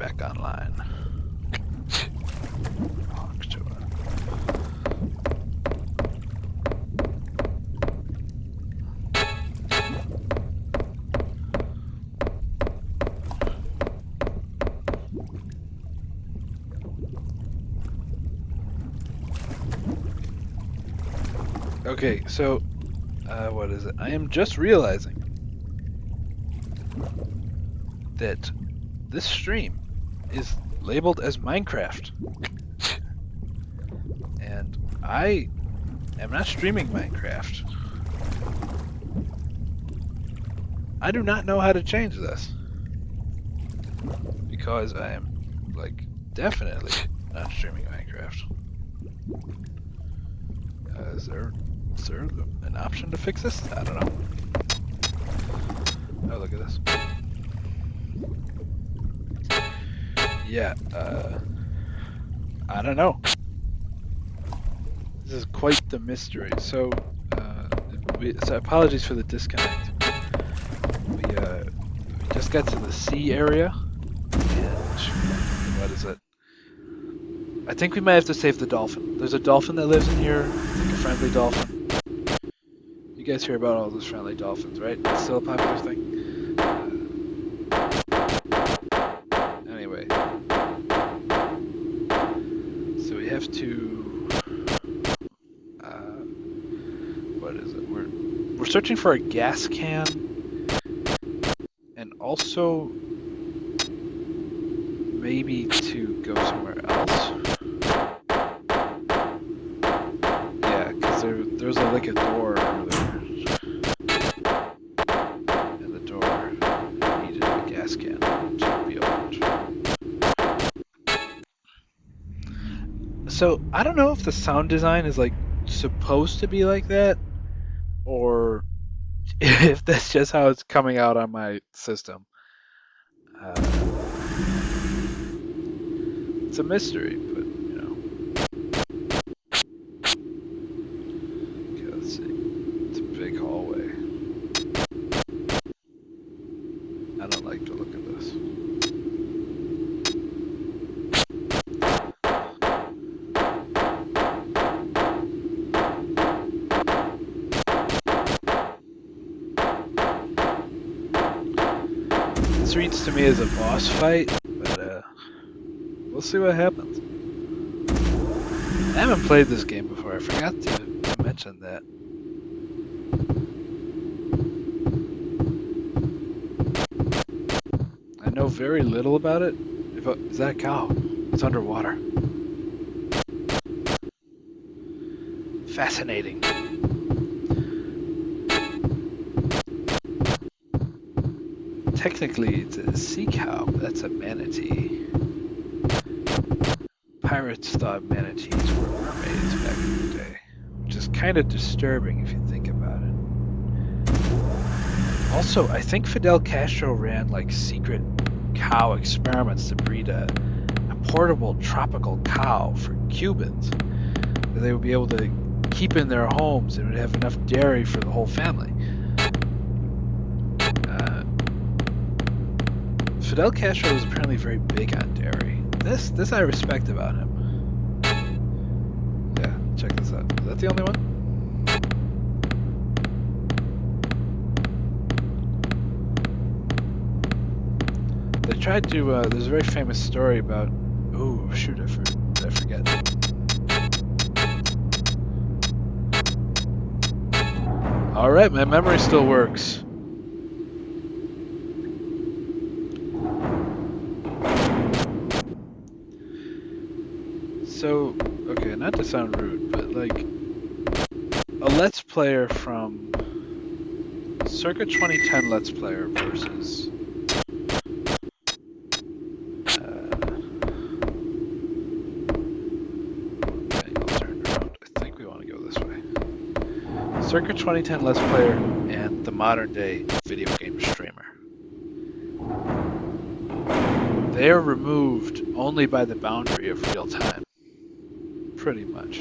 back online. Okay, so what is it? I am just realizing that this stream is labeled as Minecraft. And I am not streaming Minecraft. I do not know how to change this. Because I am, like, definitely not streaming Minecraft. Is there an option to fix this? I don't know. Oh, look at this. Yeah, I don't know. This is quite the mystery. So, so apologies for the disconnect. We just got to the sea area, and what is it? I think we might have to save the dolphin. There's a dolphin that lives in here, like a friendly dolphin. You guys hear about all those friendly dolphins, right? It's still a popular thing. Anyway, so we have to. What is it? We're searching for a gas can, and also maybe to go somewhere else. Yeah, because there's like a door over there, and the door needed a gas can to be opened. So I don't know if the sound design is like supposed to be like that, or if that's just how it's coming out on my system. It's a mystery, but you know. Okay, let's see. It's a big hallway. I don't like the look of this. This reads to me as a boss fight, but we'll see what happens. I haven't played this game before. I forgot to mention that. I know very little about it. Is that a cow? It's underwater. Fascinating. Technically, it's a sea cow, but that's a manatee. Pirates thought manatees were mermaids back in the day, which is kind of disturbing if you think about it. Also, I think Fidel Castro ran like secret cow experiments to breed a portable tropical cow for Cubans that they would be able to keep in their homes and would have enough dairy for the whole family. Fidel Castro was apparently very big on dairy. This I respect about him. Yeah, check this out. Is that the only one? They tried to, there's a very famous story about, oh shoot, I forget. Alright, my memory still works. So, okay, not to sound rude, but like, a Let's Player from circa 2010 Let's Player versus circa 2010 Let's Player and the modern day video game streamer. They are removed only by the boundary of real time. Pretty much.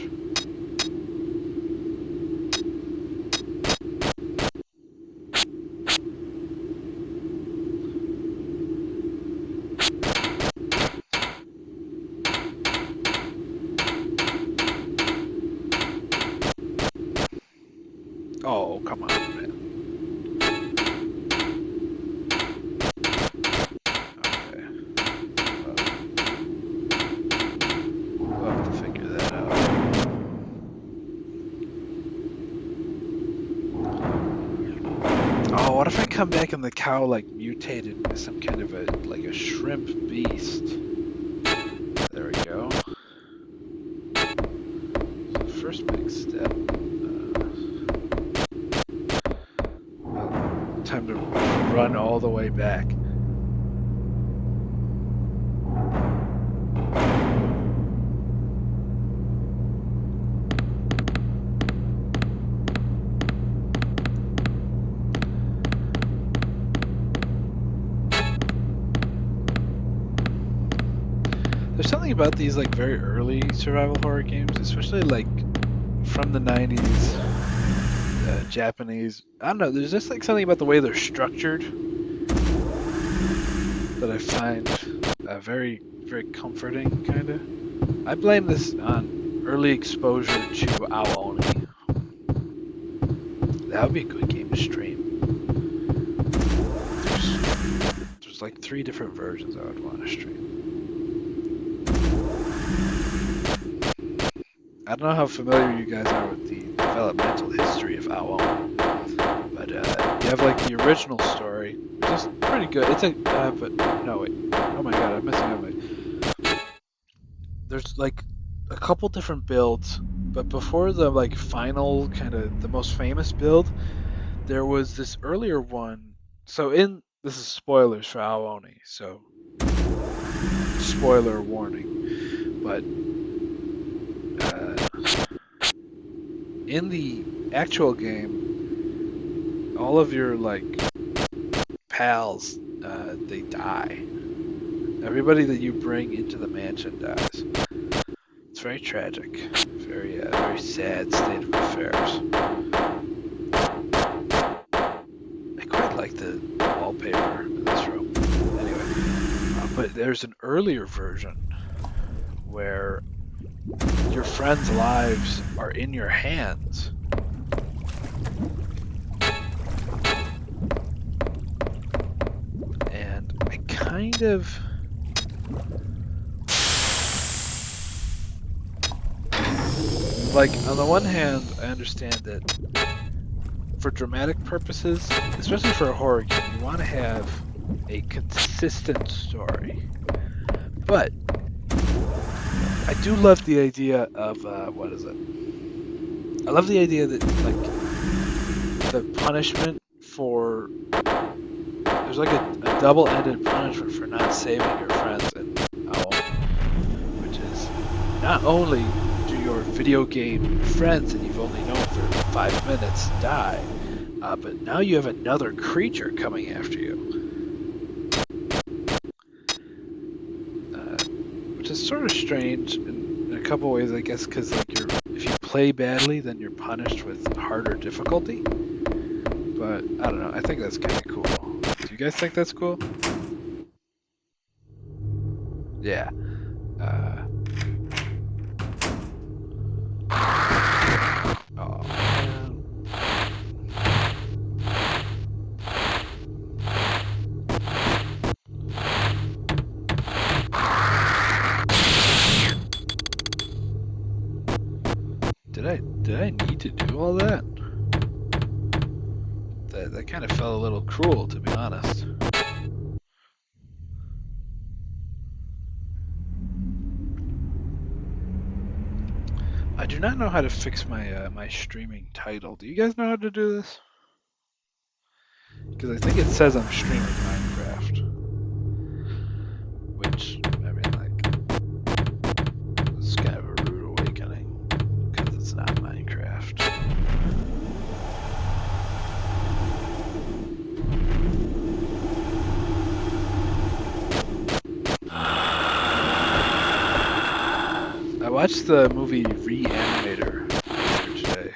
come back and the cow like mutated into some kind of a shrimp beast. There we go. So first big step. Time to run all the way back. There's something about these like very early survival horror games, especially like from the 90s, Japanese. I don't know, there's just like something about the way they're structured that I find very, very comforting, kind of. I blame this on early exposure to Aoni. That would be a good game to stream. There's like 3 different versions I would want to stream. I don't know how familiar you guys are with the developmental history of Aoni, but you have like the original story, which is pretty good. It's a but no wait, oh my god, I'm missing out my. There's like a couple different builds, but before the like final kind of the most famous build, there was this earlier one. So this is spoilers for Aoni, so spoiler warning, but. In the actual game, all of your like pals, they die. Everybody that you bring into the mansion dies. It's very tragic, very very sad state of affairs. I quite like the wallpaper in this room. Anyway, but there's an earlier version where your friends' lives are in your hands. And I kind of... Like, on the one hand, I understand that for dramatic purposes, especially for a horror game, you want to have a consistent story. But I do love the idea of, what is it? I love the idea that, like, the punishment for... There's like a double-ended punishment for not saving your friends in Aoni, which is not only do your video game friends that you've only known for 5 minutes die, but now you have another creature coming after you. Which is sort of strange in a couple ways, I guess, because like if you play badly, then you're punished with harder difficulty. But I don't know. I think that's kind of cool. Do you guys think that's cool? Yeah. Oh man. Did I need to do all that? That kind of felt a little cruel, to be honest. I do not know how to fix my my streaming title. Do you guys know how to do this? Because I think it says I'm streaming Minecraft, which I mean, like, it's kind of a rude awakening because it's not Minecraft. I watched the movie Reanimator earlier today.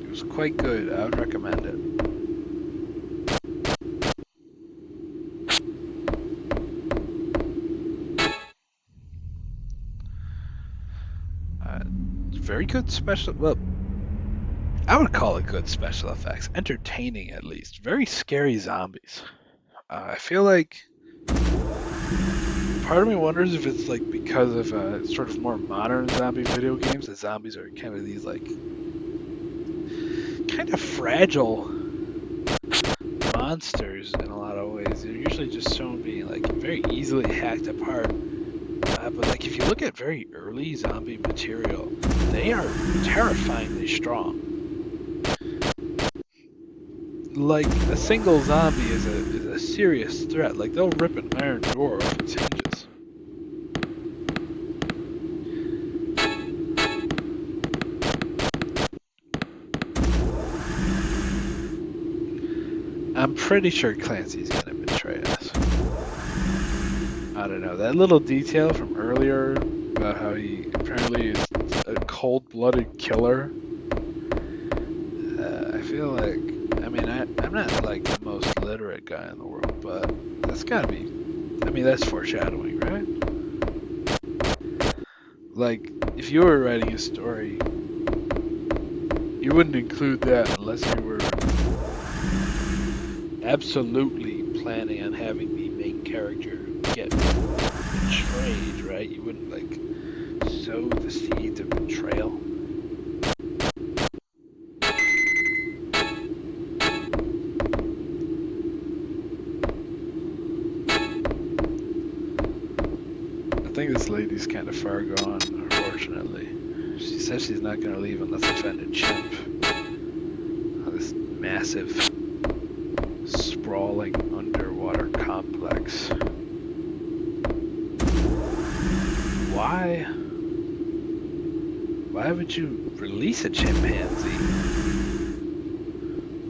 It was quite good. I would recommend it. Very good special. Well, I would call it good special effects. Entertaining, at least. Very scary zombies. I feel like part of me wonders if it's like because of sort of more modern zombie video games, that zombies are kind of these like kind of fragile monsters in a lot of ways. They're usually just shown being like very easily hacked apart. But like if you look at very early zombie material, they are terrifyingly strong. Like a single zombie is a serious threat. Like they'll rip an iron door off its hinges. I'm pretty sure Clancy's gonna betray us. I don't know. That little detail from earlier about how he apparently is a cold-blooded killer. I feel like, I mean, I'm not like the most literate guy in the world, but that's gotta be, I mean, that's foreshadowing, right? Like, if you were writing a story, you wouldn't include that unless you were absolutely planning on having the main character get betrayed, right? You wouldn't like sow the seeds of betrayal. I think this lady's kind of far gone, unfortunately. She says she's not going to leave unless I find a chimp. Oh, this massive, sprawling underwater complex. Why would you release a chimpanzee?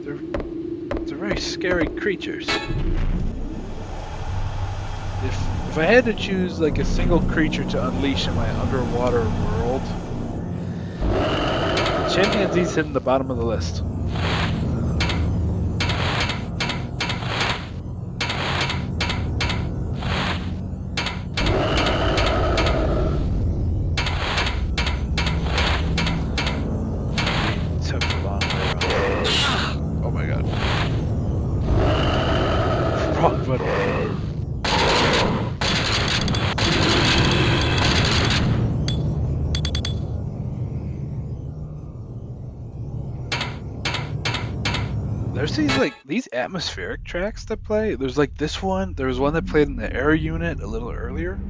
They're very scary creatures. If I had to choose like a single creature to unleash in my underwater world, chimpanzees hit in the bottom of the list. There's these atmospheric tracks that play. There's like this one. There was one that played in the air unit a little earlier.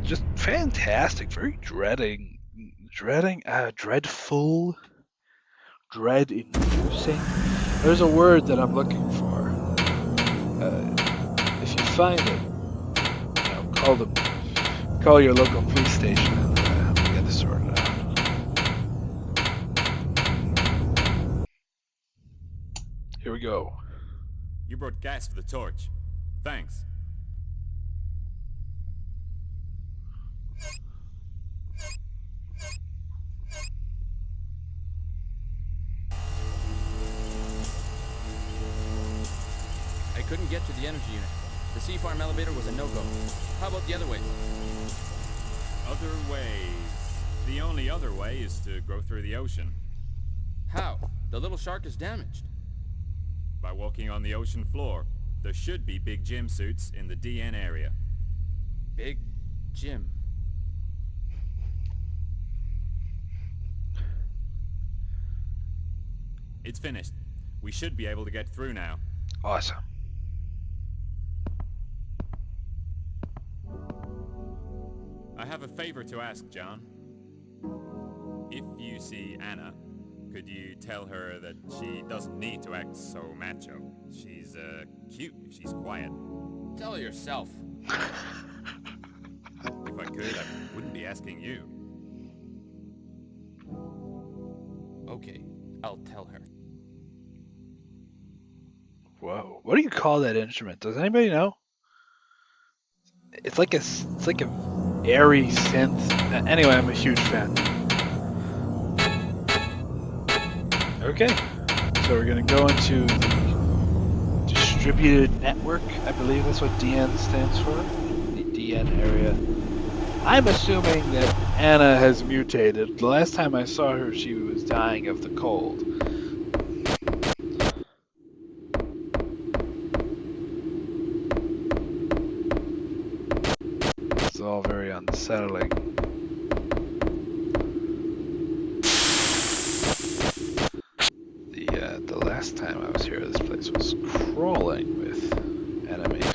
Just fantastic. Very dreadful, dread-inducing. There's a word that I'm looking for. If you find it, call your local police station and we'll get this sorted out. Here we go. You brought gas for the torch. Thanks. I couldn't get to the energy unit. The sea farm elevator was a no-go. How about the other ways? Other ways. The only other way is to go through the ocean. How? The little shark is damaged. By walking on the ocean floor. There should be big gym suits in the DN area. Big gym. It's finished. We should be able to get through now. Awesome. I have a favor to ask, John. If you see Anna, could you tell her that she doesn't need to act so macho? She's, cute if she's quiet. Tell her yourself. If I could, I wouldn't be asking you. Okay, I'll tell her. Whoa. What do you call that instrument? Does anybody know? It's like a airy synth. Anyway, I'm a huge fan. Okay. So we're going to go into the distributed network. I believe that's what DN stands for. The DN area. I'm assuming that Anna has mutated. The last time I saw her, she was dying of the cold. unsettling. The last time I was here, this place was crawling with enemies.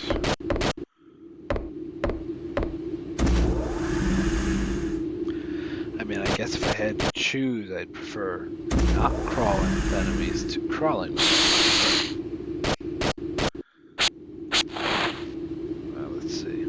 I mean, I guess if I had to choose, I'd prefer not crawling with enemies to crawling with enemies. Well, let's see.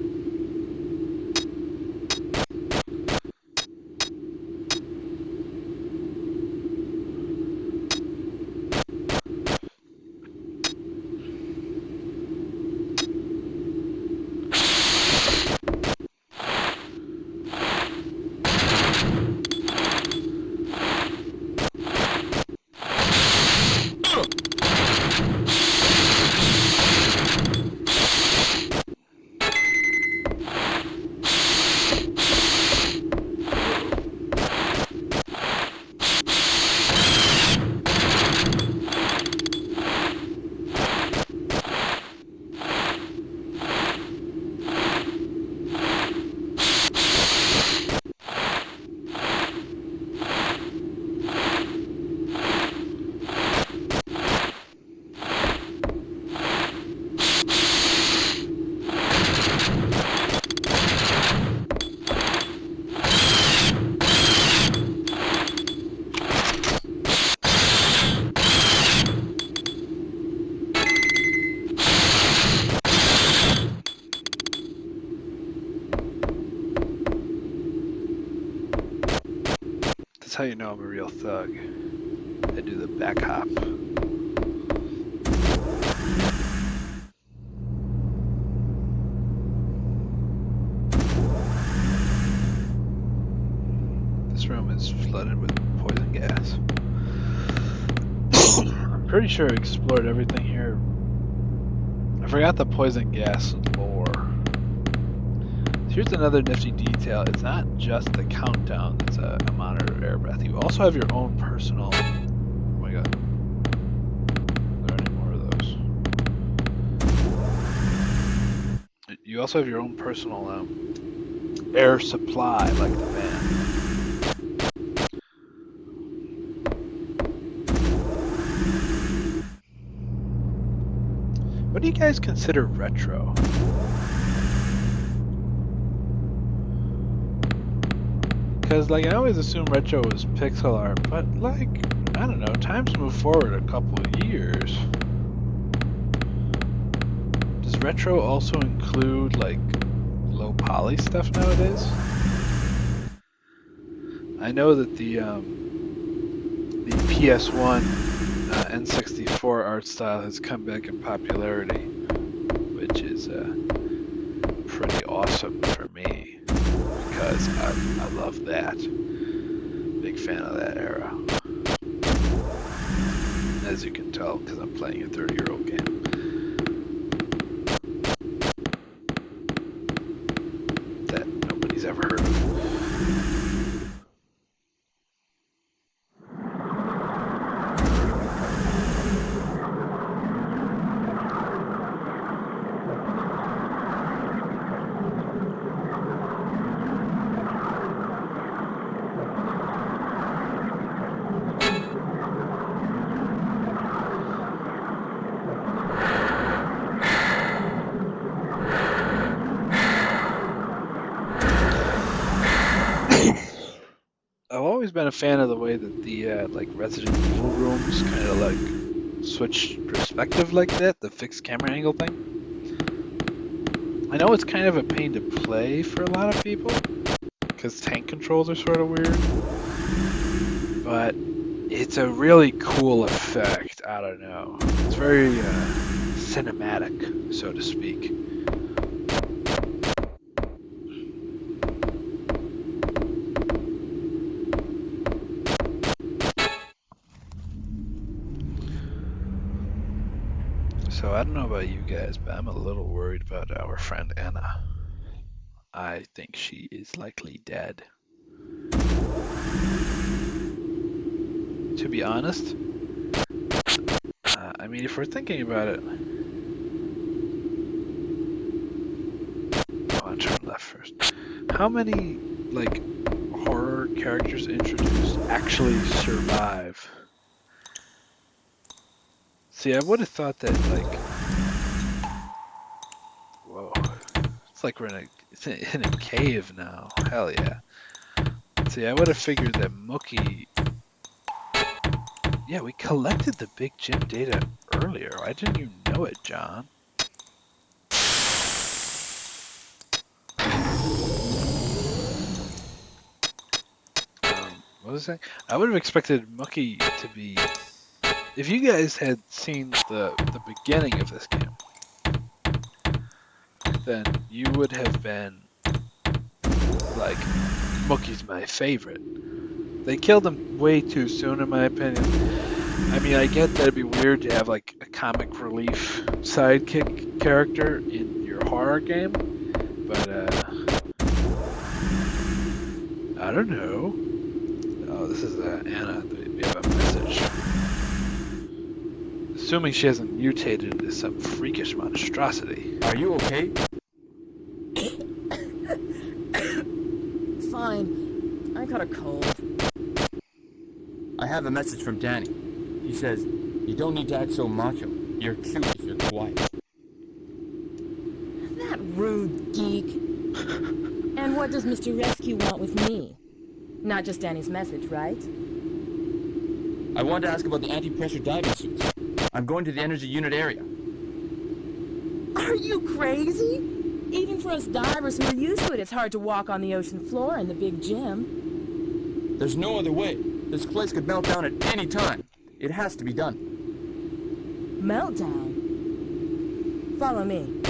That's how you know I'm a real thug. I do the back hop. This room is flooded with poison gas. I'm pretty sure I explored everything here. I forgot the poison gas lore. Here's another nifty detail. It's not just the countdown that's a monitor of air breath. You also have your own personal... Oh my god. Are there any more of those? You also have your own personal air supply, like the van. What do you guys consider retro? Because, like, I always assume retro was pixel art, but, like, I don't know, times move forward a couple of years. Does retro also include, like, low poly stuff nowadays? I know that the PS1 N64 art style has come back in popularity, which is pretty awesome for me. Because I love that. Big fan of that era. As you can tell, because I'm playing a 30-year-old game. That nobody's ever heard of. I've always been a fan of the way that the like Resident Evil rooms kind of like switch perspective like that, the fixed camera angle thing. I know it's kind of a pain to play for a lot of people because tank controls are sort of weird, but it's a really cool effect. I don't know. It's very cinematic, so to speak. So I don't know about you guys, but I'm a little worried about our friend Anna. I think she is likely dead. To be honest, I mean, if we're thinking about it, I want to turn left first. how many like horror characters introduced actually survive? See, I would have thought that like, whoa, it's like we're in a cave now. Hell yeah. See, I would have figured that Mookie. Yeah, we collected the big gym data earlier. Why didn't you know it, John? What was that? I would have expected Mookie to be. If you guys had seen the beginning of this game, then you would have been like, Mookie's my favorite. They killed him way too soon, in my opinion. I mean, I get that it'd be weird to have like a comic relief sidekick character in your horror game, but I don't know. Oh, this is Anna. We have a message. Assuming she hasn't mutated into some freakish monstrosity. Are you okay? Fine. I got a cold. I have a message from Danny. He says, you don't need to act so macho. You're cute if you're quiet. That rude geek. And what does Mr. Rescue want with me? Not just Danny's message, right? I wanted to ask about the anti-pressure diving suits. I'm going to the energy unit area. Are you crazy? Even for us divers who are used to it, it's hard to walk on the ocean floor in the big gym. There's no other way. This place could melt down at any time. It has to be done. Meltdown? Follow me.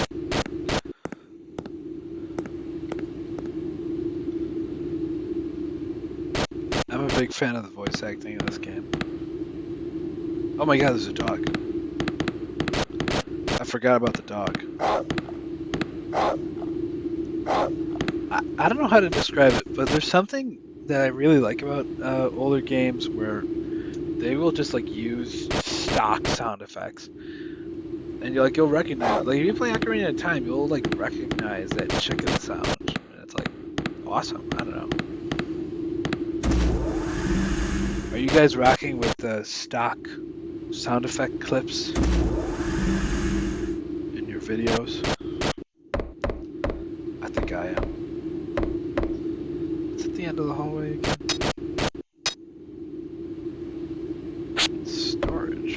I'm a big fan of the voice acting in this game. Oh my god, there's a dog. I forgot about the dog. I don't know how to describe it, but there's something that I really like about older games where they will just like use stock sound effects. And you'll recognize, like if you play Ocarina of Time, you'll like recognize that chicken sound. And it's like awesome. I don't know. Are you guys rocking with the stock sound effect clips in your videos? I think I am. It's at the end of the hallway again. Storage.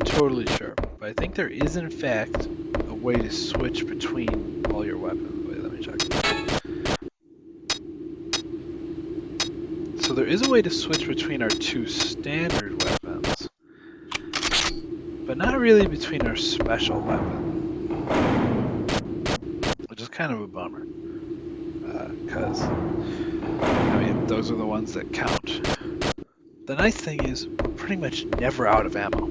Totally sure, but I think there is in fact a way to switch between all your weapons. Wait, let me check. So there is a way to switch between our two standard weapons, but not really between our special weapon, which is kind of a bummer, because I mean those are the ones that count. The nice thing is we're pretty much never out of ammo.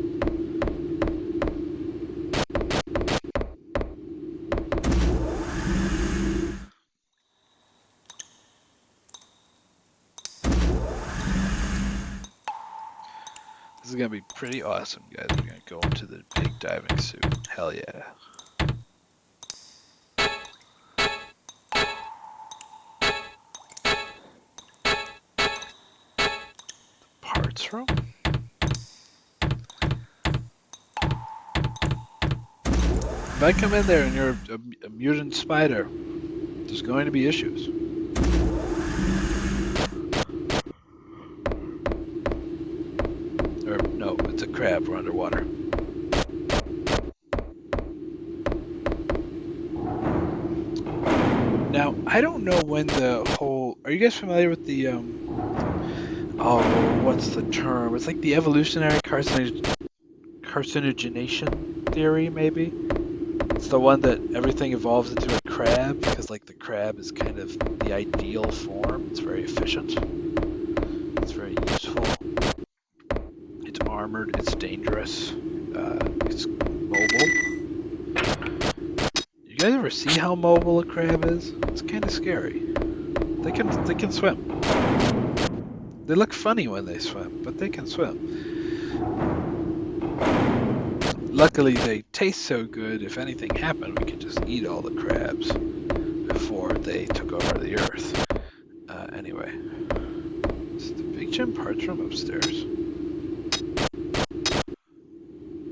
This is gonna be pretty awesome, guys. We're gonna go into the big diving suit. Hell yeah. The parts room? If I come in there and you're a mutant spider, there's going to be issues. Or, no, it's a crab. We're underwater. Now, I don't know when the whole... Are you guys familiar with the, oh, what's the term? It's like the evolutionary carcinogenation theory, maybe? It's the one that everything evolves into a crab, because, like, the crab is kind of the ideal form. It's very efficient. armored, it's dangerous, it's mobile. You guys ever see how mobile a crab is? It's kind of scary. They can swim. They look funny when they swim, but they can swim. Luckily, they taste so good, if anything happened, we could just eat all the crabs before they took over the earth. Anyway, is the Big Jim parts room upstairs?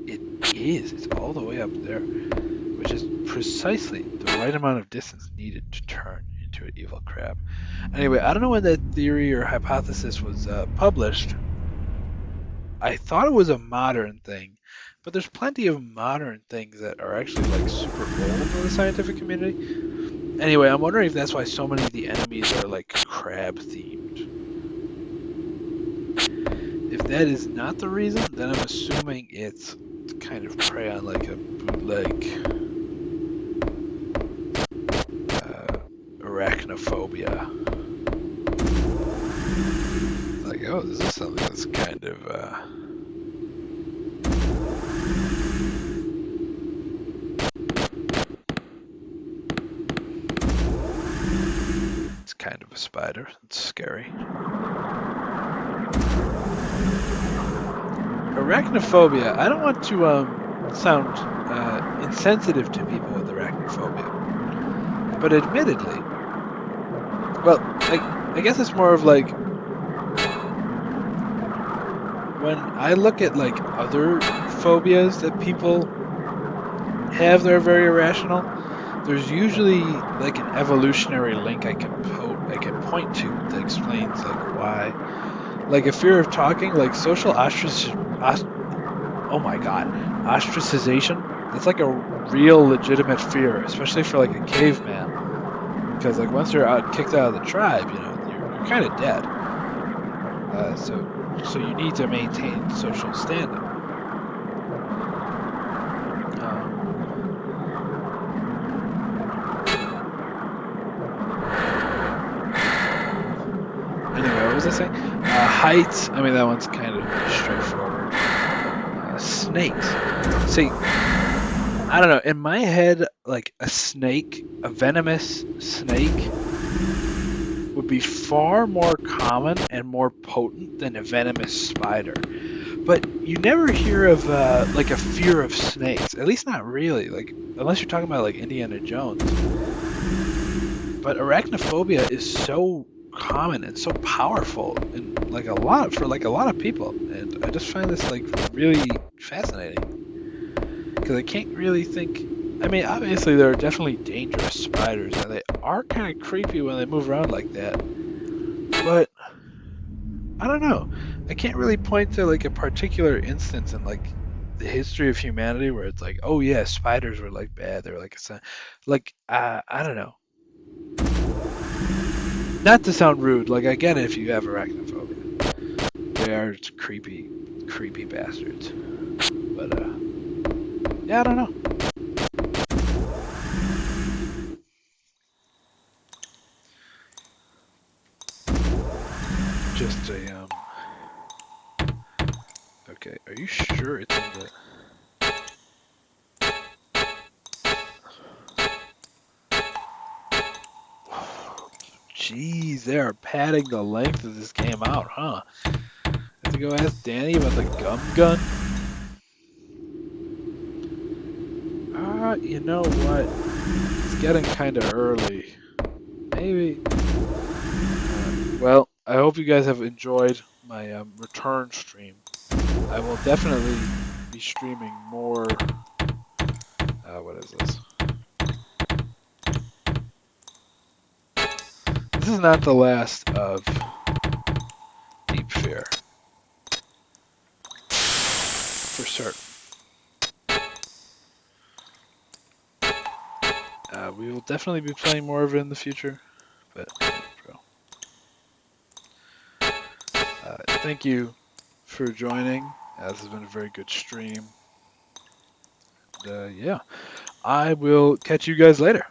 It is. It's all the way up there, which is precisely the right amount of distance needed to turn into an evil crab. Anyway, I don't know when that theory or hypothesis was published. I thought it was a modern thing, but there's plenty of modern things that are actually like super old in the scientific community. Anyway, I'm wondering if that's why so many of the enemies are like crab themed. If that is not the reason, then I'm assuming it's kind of prey on like a bootleg arachnophobia. Like, oh, this is something that's kind of it's kind of a spider. It's scary. Arachnophobia. I don't want to sound insensitive to people with arachnophobia, but admittedly, well, I guess it's more of like when I look at like other phobias that people have that are very irrational, there's usually like an evolutionary link I can point to that explains like why. Like a fear of talking, like social ostracization. That's like a real legitimate fear, especially for like a caveman. Because like once you're kicked out of the tribe, you know, you're kind of dead. So you need to maintain social standing. Anyway, what was I saying? Heights. I mean, that one's kind of straightforward. Snakes. See, I don't know. In my head, like a snake, a venomous snake, would be far more common and more potent than a venomous spider. But you never hear of like a fear of snakes. At least not really. Like unless you're talking about like Indiana Jones. But arachnophobia is so common and so powerful in like a lot of people, and I just find this like really fascinating because I can't really think. I mean, obviously there are definitely dangerous spiders, and they are kind of creepy when they move around like that. But I don't know. I can't really point to like a particular instance in like the history of humanity where it's like, oh yeah, spiders were like bad. They're like I don't know. Not to sound rude, like I get it if you have arachnophobia. They are creepy, creepy bastards. But yeah, I don't know. Just a Okay, are you sure it's in the? Jeez, they are padding the length of this game out, huh? I have to go ask Danny about the gum gun. You know what? It's getting kind of early. Maybe. Well, I hope you guys have enjoyed my return stream. I will definitely be streaming more. What is this? This is not the last of Deep Fear. For certain. We will definitely be playing more of it in the future, but thank you for joining. This has been a very good stream. Yeah, I will catch you guys later.